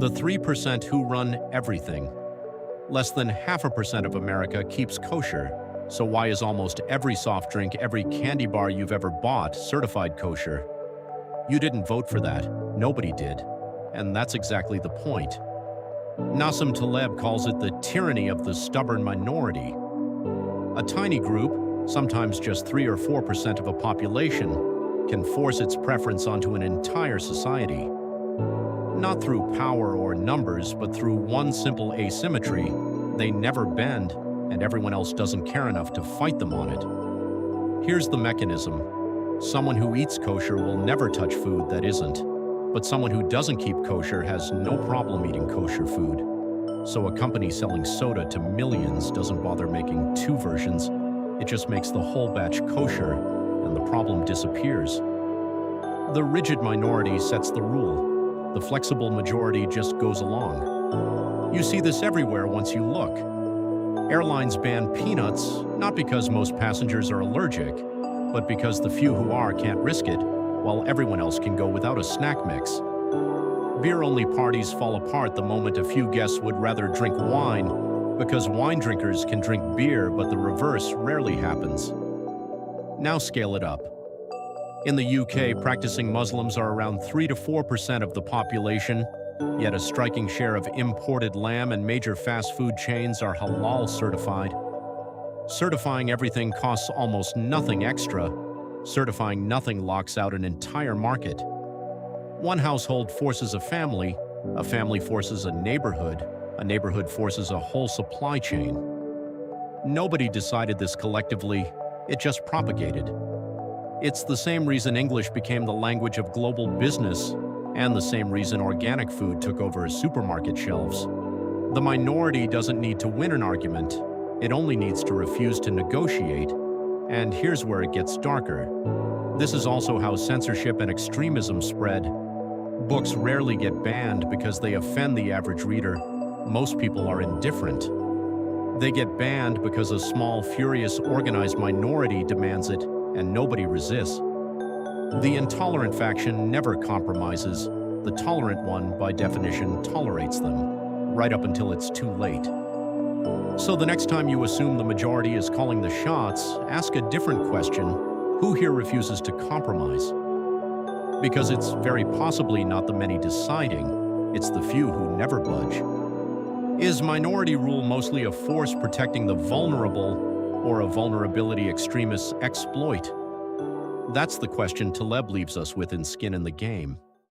The 3% who run everything. Less than 0.5% of America keeps kosher. So why is almost every soft drink, every candy bar you've ever bought certified kosher? You didn't vote for that. Nobody did. And that's exactly the point. Nassim Taleb calls it the tyranny of the stubborn minority. A tiny group, sometimes just 3 or 4% of a population, can force its preference onto an entire society. Not through power or numbers, but through one simple asymmetry. They never bend, and everyone else doesn't care enough to fight them on it. Here's the mechanism. Someone who eats kosher will never touch food that isn't, but someone who doesn't keep kosher has no problem eating kosher food. So a company selling soda to millions doesn't bother making 2 versions. It just makes the whole batch kosher, and the problem disappears. The rigid minority sets the rule. The flexible majority just goes along. You see this everywhere once you look. Airlines ban peanuts, not because most passengers are allergic, but because the few who are can't risk it, while everyone else can go without a snack mix. Beer-only parties fall apart the moment a few guests would rather drink wine, because wine drinkers can drink beer, but the reverse rarely happens. Now scale it up. In the UK, practicing Muslims are around 3 to 4% of the population, yet a striking share of imported lamb and major fast food chains are halal certified. Certifying everything costs almost nothing extra. Certifying nothing locks out an entire market. One household forces a family forces a neighborhood forces a whole supply chain. Nobody decided this collectively, it just propagated. It's the same reason English became the language of global business, and the same reason organic food took over supermarket shelves. The minority doesn't need to win an argument, it only needs to refuse to negotiate. And here's where it gets darker. This is also how censorship and extremism spread. Books rarely get banned because they offend the average reader. Most people are indifferent. They get banned because a small, furious, organized minority demands it, and nobody resists. The intolerant faction never compromises. The tolerant one, by definition, tolerates them, right up until it's too late. So the next time you assume the majority is calling the shots, ask a different question. Who here refuses to compromise? Because it's very possibly not the many deciding, it's the few who never budge. Is minority rule mostly a force protecting the vulnerable, or a vulnerability extremists exploit? That's the question Taleb leaves us with in Skin in the Game.